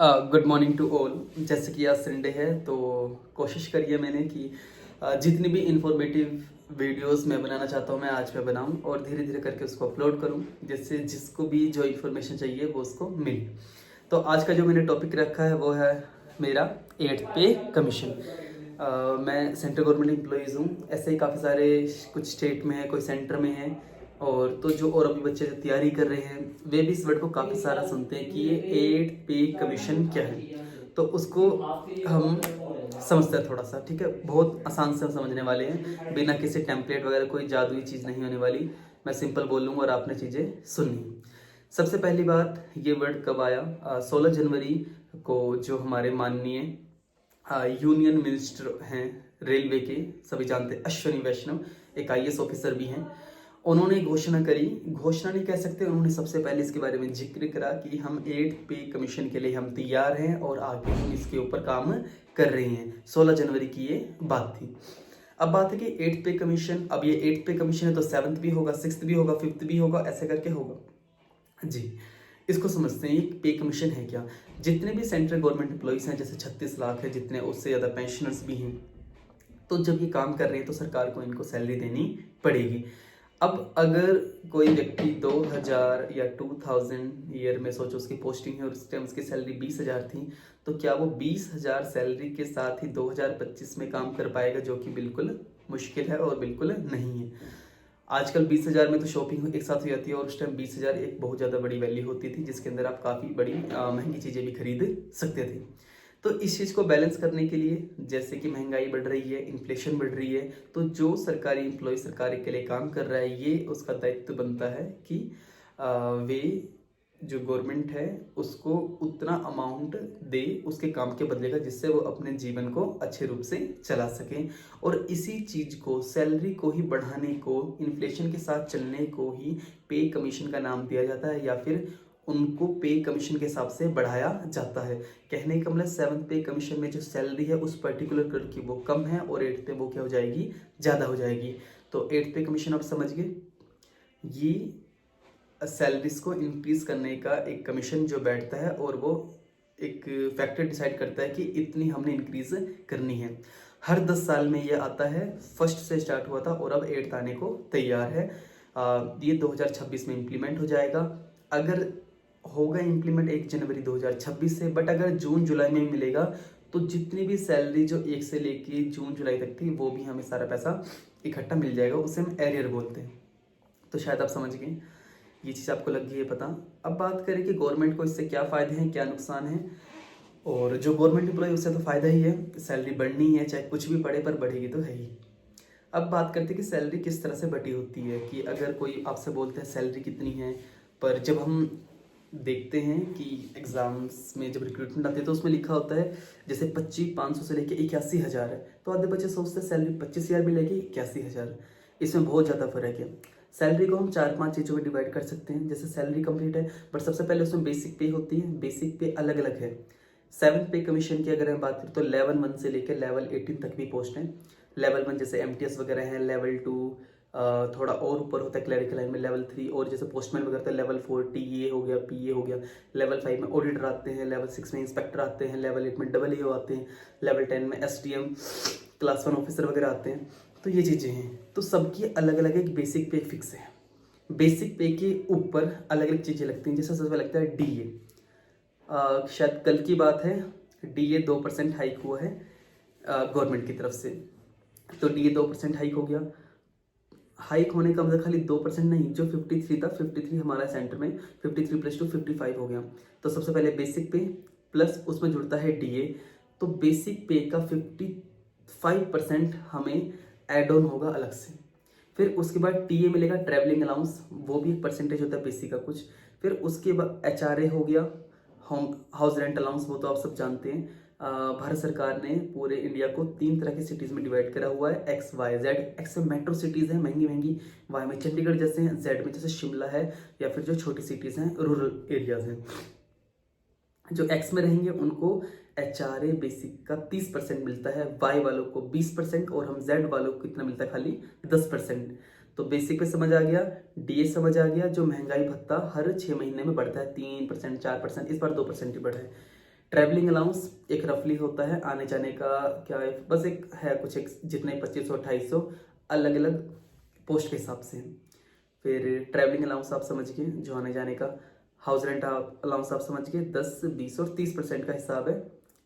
Good morning to all. जैसे कि आज संडे है तो कोशिश करिए मैंने कि जितनी भी इंफॉर्मेटिव वीडियोस मैं बनाना चाहता हूँ मैं आज पे बनाऊँ और धीरे धीरे करके उसको अपलोड करूँ, जिससे जिसको भी जो इन्फॉर्मेशन चाहिए वो उसको मिले। तो आज का जो मैंने टॉपिक रखा है वो है मेरा 8th पे कमीशन। मैं सेंट्रल गवर्नमेंट एम्प्लॉइज़ हूँ। ऐसे ही काफ़ी सारे कुछ स्टेट में है, कोई सेंटर में है, और तो जो और अभी बच्चे जो तैयारी कर रहे हैं वे भी इस वर्ड को काफ़ी सारा सुनते हैं कि ये 8th पे कमीशन क्या है। तो उसको हम समझते हैं थोड़ा सा, ठीक है। बहुत आसान से हम समझने वाले हैं, बिना किसी टेम्पलेट वगैरह, कोई जादुई चीज़ नहीं होने वाली। मैं सिंपल बोल लूँगा और आपने चीज़ें सुननी। सबसे पहली बात, ये वर्ड कब आया? 16 जनवरी को जो हमारे माननीय यूनियन मिनिस्टर हैं रेलवे के, सभी जानते हैं, अश्वनी वैष्णव, एक आईएएस ऑफिसर भी हैं, उन्होंने घोषणा करी। घोषणा नहीं कह सकते, उन्होंने सबसे पहले इसके बारे में जिक्र करा कि हम 8th पे कमीशन के लिए हम तैयार हैं और आगे हम इसके ऊपर काम कर रहे हैं। 16 जनवरी की ये बात थी। अब बात है कि 8th पे कमीशन, अब ये 8th पे कमीशन है तो 7th भी होगा, 6th भी होगा, 5th भी होगा, ऐसे करके होगा जी। इसको समझते हैं, ये पे कमीशन है क्या। जितने भी सेंट्रल गवर्नमेंट एम्प्लॉइज हैं, जैसे 36 लाख है, जितने उससे ज़्यादा पेंशनर्स भी हैं, तो जब ये काम कर रहे हैं तो सरकार को इनको सैलरी देनी पड़ेगी। अब अगर कोई व्यक्ति 2000 या 2000 ईयर में, सोचो उसकी पोस्टिंग है और उस टाइम उसकी सैलरी 20,000 थी, तो क्या वो 20,000 सैलरी के साथ ही 2025 में काम कर पाएगा? जो कि बिल्कुल मुश्किल है और बिल्कुल नहीं है। आजकल 20,000 में तो शॉपिंग एक साथ हो जाती है, और उस टाइम 20,000 एक बहुत ज़्यादा बड़ी वैल्यू होती थी, जिसके अंदर आप काफ़ी बड़ी महंगी चीज़ें भी खरीद सकते थे। तो इस चीज़ को बैलेंस करने के लिए, जैसे कि महंगाई बढ़ रही है, इन्फ्लेशन बढ़ रही है, तो जो सरकारी एम्प्लॉय सरकार के लिए काम कर रहा है, ये उसका दायित्व बनता है कि वे जो गवर्नमेंट है उसको उतना अमाउंट दे उसके काम के बदले का, जिससे वो अपने जीवन को अच्छे रूप से चला सकें। और इसी चीज़ को, सैलरी को ही बढ़ाने को, इन्फ्लेशन के साथ चलने को ही पे कमीशन का नाम दिया जाता है, या फिर उनको पे कमीशन के हिसाब से बढ़ाया जाता है। कहने का मतलब 7th पे कमीशन में जो सैलरी है उस पर्टिकुलर कलर की वो कम है, और 8th पे वो क्या हो जाएगी? ज़्यादा हो जाएगी। तो 8th पे कमीशन आप समझ गए, ये सैलरीज को इंक्रीज करने का एक कमीशन जो बैठता है, और वो एक फैक्टर डिसाइड करता है कि इतनी हमने इंक्रीज करनी है। हर 10 साल में ये आता है, फर्स्ट से स्टार्ट हुआ था और अब 8th आने को तैयार है। ये 2026 में इम्प्लीमेंट हो जाएगा। अगर होगा इम्प्लीमेंट 1 जनवरी 2026 से, बट अगर जून जुलाई में मिलेगा तो जितनी भी सैलरी जो 1 से लेके जून जुलाई तक थी वो भी हमें सारा पैसा इकट्ठा मिल जाएगा। उसे हम एरियर बोलते हैं। तो शायद आप समझ गए, ये चीज़ आपको लग गई है पता। अब बात करें कि गवर्नमेंट को इससे क्या फ़ायदे हैं, क्या नुकसान है। और जो गवर्नमेंट एम्प्लॉय उससे तो फ़ायदा ही है, सैलरी बढ़नी है, चाहे कुछ भी पड़े, पर बढ़ेगी तो है ही। अब बात करते हैं कि सैलरी किस तरह से बटी होती है। कि अगर कोई आपसे बोलते हैं सैलरी कितनी है, पर जब हम देखते हैं कि एग्ज़ाम्स में जब रिक्रूटमेंट आती है तो उसमें लिखा होता है जैसे 25,500 से लेके 81,000 है, तो आधे बच्चे सोचते हैं सैलरी 25,000 भी लेके 81,000। इसमें बहुत ज़्यादा फर्क है। सैलरी को हम 4-5 चीज़ों में डिवाइड कर सकते हैं। जैसे सैलरी कंप्लीट है, बट सबसे पहले उसमें बेसिक पे होती है। बेसिक पे अलग अलग है। 7th पे कमीशन की अगर हम बात करें तो लेवल 1 से लेकर लेवल 18 तक भी पोस्ट हैं। लेवल 1 जैसे एमटीएस वगैरह हैं, लेवल 2 थोड़ा और ऊपर होता है क्लरिकल लाइन में, लेवल 3, और जैसे पोस्टमैन वगैरह था लेवल 4 टीए हो गया, पीए हो गया। लेवल 5 में ऑडिटर आते हैं, लेवल 6 में इंस्पेक्टर आते हैं, लेवल 8 में डबल ईओ आते हैं, लेवल 10 में एसडीएम क्लास 1 ऑफिसर वगैरह आते हैं। तो ये चीज़ें हैं, तो सबकी अलग अलग एक बेसिक पे फिक्स है। बेसिक पे के ऊपर अलग अलग चीज़ें लगती हैं। जैसे सबसे पहले लगता है डीए। शायद कल की बात है, डीए 2% हाइक हुआ है गवर्नमेंट की तरफ से। तो डीए 2% हाइक हो गया। हाइक होने का मतलब खाली 2% नहीं, जो 53 था, 53 हमारा सेंटर में 53 + 2 55 हो गया। तो सबसे पहले बेसिक पे प्लस उसमें जुड़ता है डीए, तो बेसिक पे का 55% हमें एड ऑन होगा अलग से। फिर उसके बाद टीए मिलेगा, ट्रैवलिंग अलाउंस, वो भी एक परसेंटेज होता है बेसिक का कुछ। फिर उसके बाद एचआरए हो गया, होम हाउस रेंट अलाउंस, वो तो आप सब जानते हैं। भारत सरकार ने पूरे इंडिया को 3 तरह की सिटीज़ में डिवाइड करा हुआ है, एक्स वाई जेड। एक्स में मेट्रो सिटीज़ हैं महंगी महंगी, वाई में चंडीगढ़ जैसे हैं, जेड में जैसे शिमला है, या फिर जो छोटी सिटीज़ हैं, रूरल एरियाज हैं। जो एक्स में रहेंगे उनको एचआरए बेसिक का 30% मिलता है, वाई वालों को 20%, और हम जेड वालों को कितना मिलता है? खाली 10%। तो बेसिक पे समझ आ गया, डीए समझ आ गया। जो महंगाई भत्ता हर 6 महीने में बढ़ता है, 3%, 4%, इस बार 2% ही बढ़ा है। ट्रैवलिंग अलाउंस एक रफली होता है आने जाने का, क्या है बस एक है कुछ एक जितने 2500-2800 अलग अलग पोस्ट के हिसाब से। फिर ट्रैवलिंग अलाउंस आप समझ गए जो आने जाने का। हाउस रेंट अलाउंस आप समझ गए 10, 20 और 30% का हिसाब है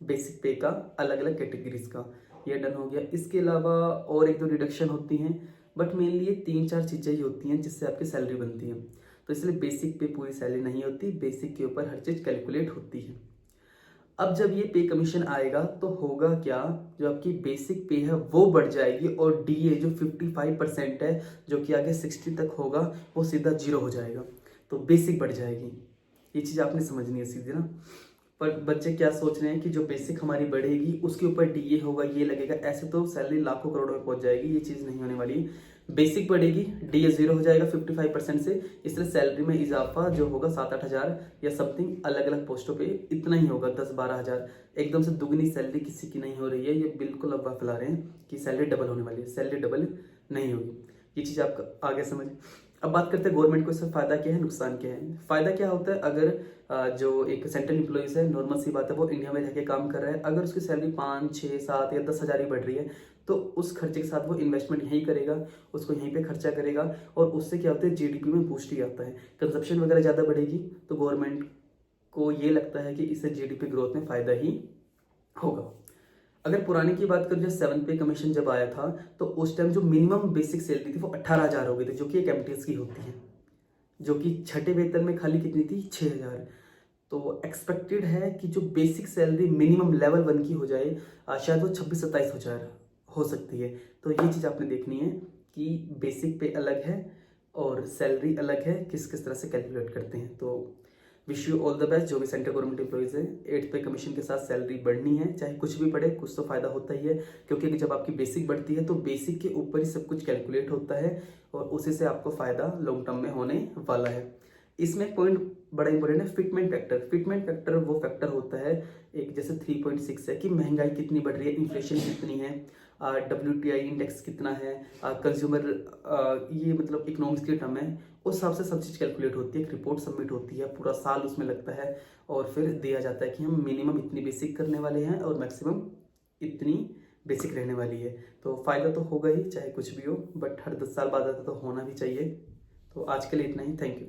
बेसिक पे का अलग अलग कैटेगरीज का। ये डन हो गया। इसके अलावा और एक दो डिडक्शन होती हैं, बट मेनली ये 3-4 चीज़ें ही होती हैं जिससे आपकी सैलरी बनती है। तो इसलिए बेसिक पे पूरी सैलरी नहीं होती, बेसिक के ऊपर हर चीज़ कैलकुलेट होती है। अब जब ये पे कमीशन आएगा तो होगा क्या, जो आपकी बेसिक पे है वो बढ़ जाएगी और डीए जो 55% है जो कि आगे 60 तक होगा वो सीधा 0 हो जाएगा। तो बेसिक बढ़ जाएगी, ये चीज़ आपने समझनी है सीधी ना। पर बच्चे क्या सोच रहे हैं कि जो बेसिक हमारी बढ़ेगी उसके ऊपर डीए होगा ये लगेगा, ऐसे तो सैलरी लाखों करोड़ों में पहुंच जाएगी। ये चीज़ नहीं होने वाली। बेसिक बढ़ेगी, डीए 0 हो जाएगा 55% से, इसलिए सैलरी में इजाफा जो होगा 7-8 हज़ार या समथिंग अलग अलग पोस्टों पे इतना ही होगा, 10-12 हज़ार। एकदम से दुगनी सैलरी किसी की नहीं हो रही है, ये बिल्कुल अफवाह फैला रहे हैं कि सैलरी डबल होने वाली है। सैलरी डबल नहीं होगी, ये चीज़ आपका आगे समझ। अब बात करते हैं गवर्नमेंट को इससे फ़ायदा क्या है, नुकसान क्या है। फ़ायदा क्या होता है, अगर जो एक सेंट्रल एम्प्लॉइज़ है, नॉर्मल सी बात है, वो इंडिया में रह के काम कर रहा है, अगर उसकी सैलरी 5, 6, 7 या 10 हज़ार ही बढ़ रही है तो उस खर्चे के साथ वो इन्वेस्टमेंट यहीं करेगा, उसको यहीं पे खर्चा करेगा और उससे क्या होता है जीडीपी में बूस्ट ही आता है। कंजप्शन वगैरह ज़्यादा बढ़ेगी तो गवर्नमेंट को ये लगता है कि इससे जीडीपी ग्रोथ में फ़ायदा ही होगा। अगर पुराने की बात करें, जो 7 पे कमीशन जब आया था तो उस टाइम जो मिनिमम बेसिक सैलरी थी वो 18,000 हो गई थी, जो कि एक एमटीएस की होती है, जो कि छठे वेतन में खाली कितनी थी, 6,000। तो एक्सपेक्टेड है कि जो बेसिक सैलरी मिनिमम लेवल 1 की हो जाए शायद वो 26-27 हज़ार हो सकती है। तो ये चीज़ आपने देखनी है कि बेसिक पे अलग है और सैलरी अलग है, किस किस तरह से कैलकुलेट करते हैं। तो wish you all the best जो भी सेंट्रल गवर्नमेंट एम्प्लॉइज़ है। 8 पे कमीशन के साथ सैलरी बढ़नी है, चाहे कुछ भी बढ़े, कुछ तो फ़ायदा होता ही है, क्योंकि जब आपकी बेसिक बढ़ती है तो बेसिक के ऊपर ही सब कुछ कैलकुलेट होता है और उसी से आपको फ़ायदा लॉन्ग टर्म में होने वाला है। इसमें पॉइंट बड़ा इंपॉर्टेंट है, फिटमेंट फैक्टर। फिटमेंट फैक्टर वो फैक्टर होता है एक जैसे 3.6 है कि महंगाई कितनी बढ़ रही है, इन्फ्लेशन कितनी है, WTI इंडेक्स कितना है, कंज्यूमर, ये मतलब इकोनॉमिक्स की टर्म है, उस हिसाब से सब चीज़ कैलकुलेट होती है। एक रिपोर्ट सबमिट होती है, पूरा साल उसमें लगता है और फिर दिया जाता है कि हम मिनिमम इतनी बेसिक करने वाले हैं और मैक्सिमम इतनी बेसिक रहने वाली है। तो फ़ायदा तो होगा ही चाहे कुछ भी हो, बट हर 10 साल बाद आता तो होना भी चाहिए। तो आज के लिए इतना ही, थैंक यू।